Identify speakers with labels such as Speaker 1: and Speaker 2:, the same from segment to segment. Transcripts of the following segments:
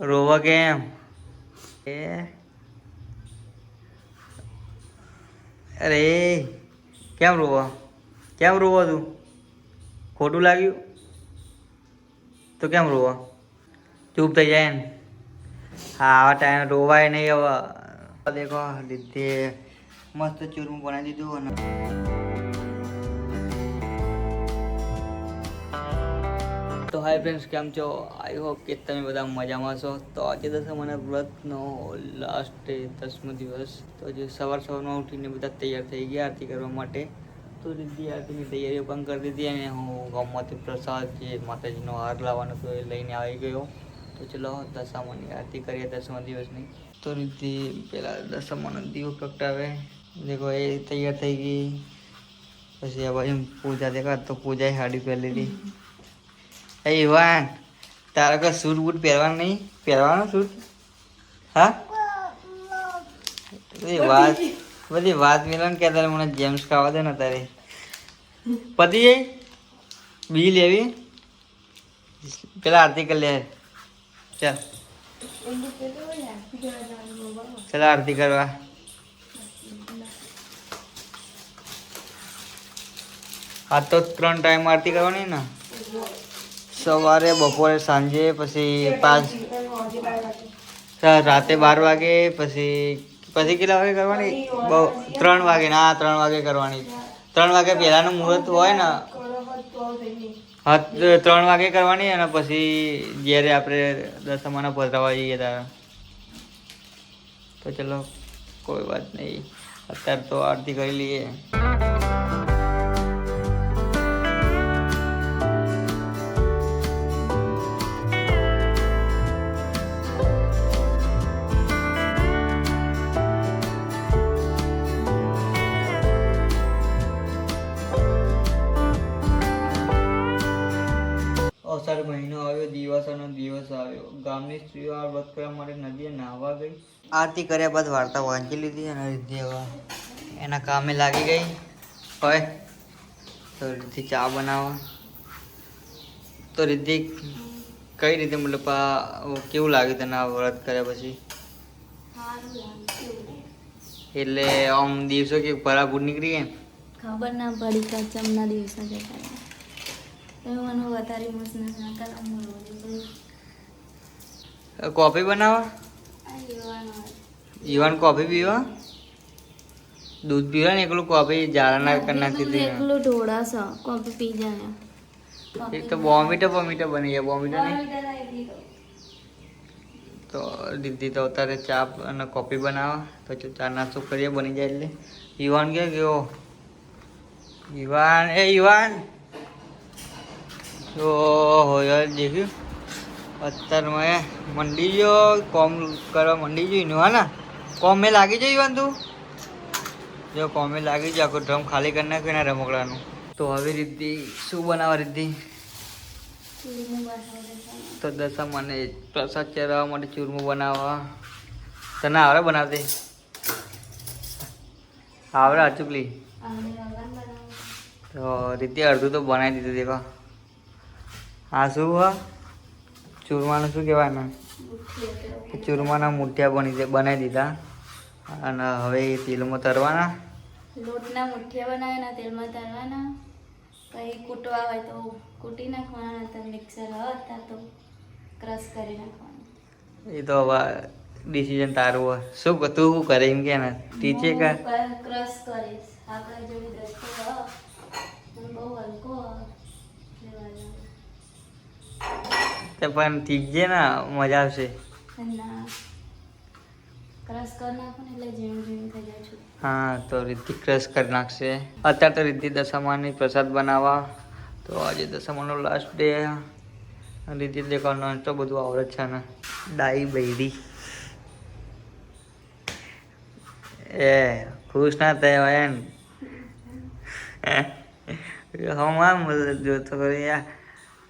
Speaker 1: રોવા કેમ? એ અરે કેમ રોવા? કેમ રોવા તું? ખોટું લાગ્યું તો કેમ રોવા? ચૂપ થઈ જાય ને. હા આવા ટાઈમ રોવાય નહીં હવે. દેખો દીદી મસ્ત ચૂરમું બનાવી દીધું. તો હાય ફ્રેન્ડ્સ, કેમ છો? આઈ હોપ કે તમે બધા મજામાં છો. તો આજે મને વ્રતનો લાસ્ટ ડે 10મો દિવસ. તો જે સવારમાં ઉઠીને બધા તૈયાર થઈ ગયા આરતી કરવા માટે. તો રીતિ આરતીની તૈયારીઓ પણ કરી દીધી અને હું ગામમાંથી પ્રસાદ જે માતાજીનો હાર લાવવાનો હતો એ લઈને આવી ગયો. તો ચલો દશામાની આરતી કરીએ 10મા દિવસની. તો રીતિ પહેલાં દશામાનો દીવો પ્રગટાવે. દેખો એ તૈયાર થઈ ગઈ. પછી આ બાજુ પૂજા દેખા તો પૂજાએ સાડી પહેરી લીધી. એ ઈવાન, તારા કોઈ સૂટ બૂટ પહેરવાનું નહીં? પહેરવાનો સૂટ? હા બધી વાત મિલન કે તારે મને જેમ્સ ખાવા દે ને તારે પતિ જઈ બીજી લેવી. પેલા આરતી કરી લે. ચાલ ચાલ આરતી કરવા. આ તો 3 ટાઈમ આરતી કરવાની ને, સવારે, બપોરે, સાંજે, પછી 5 રાતે 12 વાગે, પછી કેટલા વાગે કરવાની? 3 વાગે. ના 3 વાગે કરવાની. 3 વાગે પહેલાનું મુહૂર્ત હોય ને, હા 3 વાગે કરવાની. અને પછી જ્યારે આપણે દશામાના પધરાવા જઈએ ત્યારે. તો ચલો કોઈ વાત નહીં, અત્યારે તો આરતી કરી લઈએ. અષાઢ મહિનો આવ્યો, દિવાસાનો દિવસ આવ્યો. ગામની સ્ત્રીઓ આ વ્રત કરવા માટે નદીએ નાહવા ગઈ. આરતી કર્યા બાદ વાર્તા વાંચી લીધી અને રીતિ હવે એના કામે લાગી ગઈ હોય. તો રીતિ ચા બનાવવા. તો રીતિ કઈ રીતે, મતલબ કેવું લાગ્યું તને આ વ્રત કર્યા પછી? એટલે આમ દિવસો કે ભરાભૂર નીકળી ગયા?
Speaker 2: ખબર ના પડી કચમના દિવસો જતા. મને વધારે મસ્ત
Speaker 1: કોફી બનાવવા? ઈવાન કોફી પીવા? દૂધ પીવા ને એકલું કોફી જારા કરી નાખી હતી.
Speaker 2: એકલું ઢોળા છે, કોફી પી જાય.
Speaker 1: એક તો બોમીટો બની જાય. બોમીટો નહીં તો દીદી તો અત્યારે ચા અને કોફી બનાવવા. તો ચા નાસ્તો કરીએ, બની જાય એટલે. ઈવાન ક્યાં ગયો? ઈવાન, એ ઈવાન ઓહો યાર, દેખ્યું અત્યારમાં મંડી ગયો, કોમ કરવા મંડી ગયો. ઇનું હા ને કોમ મેં લાગી જાય. ઈવાન તું જો કોમે લાગી જાય, આખો ડ્રમ ખાલી કરી નાખ્યો ને રમકડાનું. તો હવે રીતિ શું બનાવવા? રીતિ તો દશામાને પ્રસાદ ચડાવવા માટે ચૂરમું બનાવવા. તને આવડે બનાવતી? આવડે અચુકલી? તો રીતિ અડધું તો બનાવી દીધું. દેખો આ શું હા, ચૂરમાનું શું કહેવાય ને, ચૂરમાના મુઠિયા બનાવી દીધા. અને હવે તેલમાં તરવાના.
Speaker 2: લોટના મુઠિયા બનાવ્યા, તેલમાં તળવાના. પછી કૂટવા હોય તો કૂટી નાખવાના, તો મિક્સર હોય તો ક્રશ કરી નાખવાનું.
Speaker 1: એ તો હવે ડિસિઝન તારું હોય. શું તું શું કરે એમ કે ને ટીચે કર.
Speaker 2: ક્રશ કરીશ. આપણે જેવી દસ્તો હોય બહુ હલકો
Speaker 1: તો પણ ઠીક છે ને, મજા આવશે.
Speaker 2: ક્રશ કરી નાખો ને એટલે ઝીણું ઝીણું થઈ જાય છે.
Speaker 1: હા તો રીતિ ક્રશ કરી નાખશે. અત્યારે તો રીતિ દશામાની પ્રસાદ બનાવવા. તો આજે દશામાનો લાસ્ટ ડે. રીતિ દેખાવાનું તો બધું આવડે છે ને. ડાઈ બૈરી એ ખુશ ના થયા ને. હમ જોતો કરી યાર.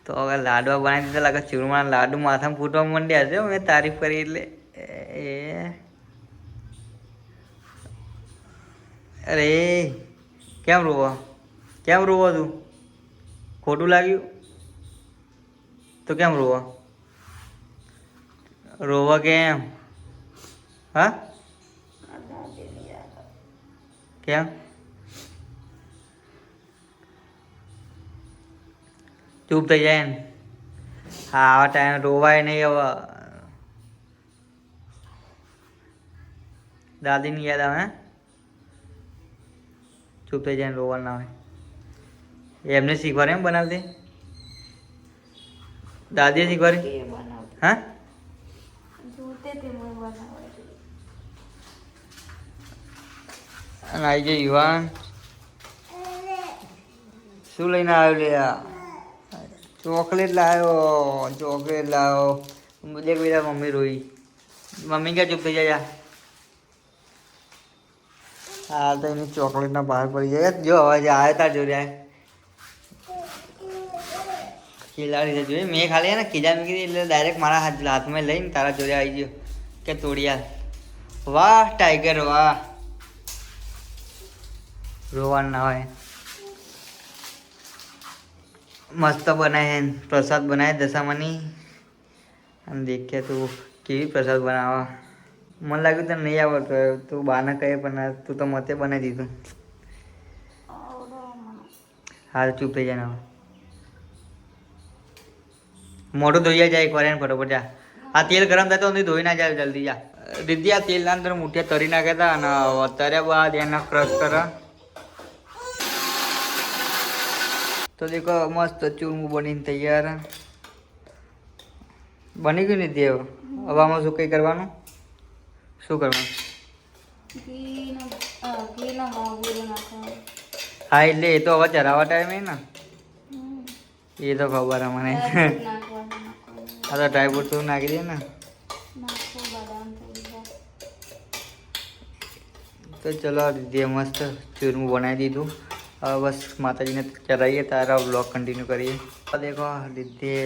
Speaker 1: તો હવે લાડવા બનાવી દીધા. લાગે ચૂરમાના લાડુ માથામાં ફૂટવા માંડ્યા છે. મેં તારીફ કરી એટલે એ અરે કેમ રોવા? કેમ રોવા તું? ખોટું લાગ્યું તો કેમ રોવા? રોવા કેમ? હા કેમ? ચૂપ થઈ જાય ને. હા આવા ટાઈમ રોવાય નહીં હવે. દાદીની યાદ આવે? ચૂપ થઈ જાય ને રોવા ના હોય. એમને શીખવાડે એમ બનાવતી? દાદીએ શીખવાડી? હા અને આવી જાય યુવાન. શું લઈને આવ્યો લે? ચોકલેટ લાવ્યો. ચોકલેટ લાવ્યો. દેખ બેટા મમ્મી રોઈ. મમ્મી ક્યાં ચૂપ થઈ જાય? હા તો એની ચોકલેટના બહાર પડી જાય. જો હવે આવે તાર જોડે ખીલાડી છે જોઈ. મેં ખાલી ને ખીજા મૂકી એટલે ડાયરેક્ટ મારા હાથમાં લઈને તારા જોડે આવી ગયો કે તોડિયા. વાહ ટાઈગર વાહ. રોવાનું ના હોય. મસ્ત બનાય પ્રસાદ બનાવે દશામાની. અને દેખે તું કેવી પ્રસાદ બનાવવા. મને લાગ્યું તને નહીં આવડતો. તું બાને કહે પણ તું તો મતે બનાવી દીધું. હા ચૂપ થઈ જાય ને. મોઢું ધોઈ જાય એક વાર એને ફટોફટ જા. આ તેલ ગરમ થાય તો ધોઈ ના જાય જલ્દી જા. દીદી આ તેલના અંદર મુઠિયા તરી નાખ્યા હતા અને તર્યા બાદ એના ક્રશ કરવા. તો દેખો મસ્ત ચૂરમું બનીને તૈયાર. બની ગયું ને દેવ. હવે આમાં શું કંઈ કરવાનું? શું કરવાનું? હા એટલે એ તો હવે ચરાવવા ટાઈમે ને. એ તો ખબર મને. આ તો ડ્રાયફ્રૂટ શું નાખી દે ને. તો ચલો દીદીએ મસ્ત ચૂરમું બનાવી દીધું. હવે બસ માતાજીને ચરાવીએ તારા બ્લોગ કન્ટિન્યુ કરીએ. દેખો દીદીએ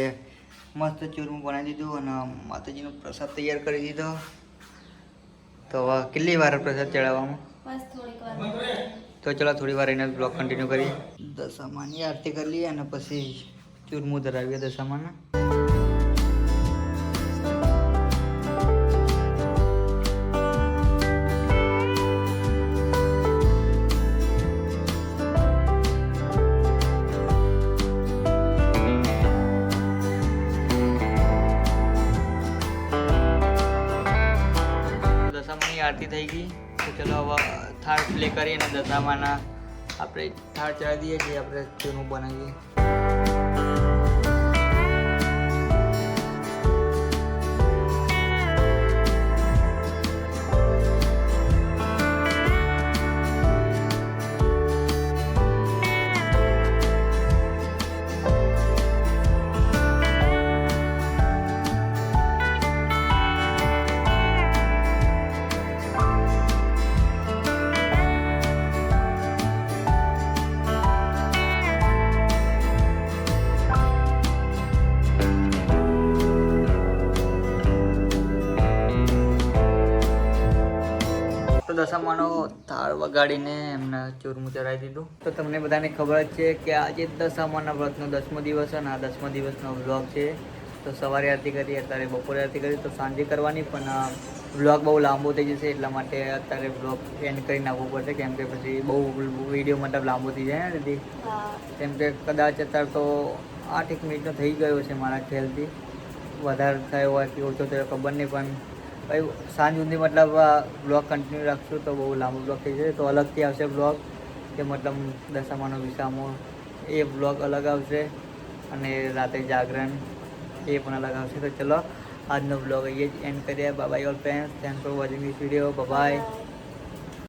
Speaker 1: મસ્ત ચૂરમું બનાવી દીધું અને માતાજીનો પ્રસાદ તૈયાર કરી દીધો. તો હવે કેટલી વાર પ્રસાદ ચડાવવામાં? તો ચલો થોડી વાર એને બ્લોગ કન્ટિન્યુ કરીએ. દશામાની આરતી કરી લઈએ અને પછી ચૂરમું ધરાવીએ દશામાના. દશામાની આરતી થઈ ગઈ. તો ચલો હવે થાળ પ્લે કરીએ અને દશામાના આપણે થાળ ચડાવી દઈએ જે આપણે ચૂરમું બનાવીએ. દશામાનો થાળ વગાડીને એમને ચૂરમું ચડાવી દીધું. તો તમને બધાને ખબર જ છે કે આજે દશામાના વ્રતનો 10મો દિવસ છે અને આ 10મા દિવસનો વ્લોગ છે. તો સવારે આરતી કરી, અત્યારે બપોરે આરતી કરી, તો સાંજે કરવાની પણ વ્લોગ બહુ લાંબો થઈ જશે એટલા માટે અત્યારે વ્લોગ એન્ડ કરી નાખવો પડશે. કેમ કે પછી બહુ વિડીયો મતલબ લાંબો થઈ જાય ને દીદી. કેમ કે કદાચ અત્યારે તો 8 મિનિટનો થઈ ગયો છે મારા ખ્યાલથી. વધારે થયો હોય કે ઓછો થયો ખબર નહીં, પણ ભાઈ સાંજ સુધી મતલબ બ્લોગ કન્ટિન્યુ રાખશું તો બહુ લાંબો બ્લોગ થઈ જશે. તો અલગથી આવશે બ્લોગ કે મતલબ દશામાનો વિસામો એ બ્લોગ અલગ આવશે અને રાતે જાગરણ એ પણ અલગ આવશે. તો ચલો આજનો બ્લોગ અહીંયા જ એન્ડ કરીએ. Bye bye all friends. Thanks for watching this video. By.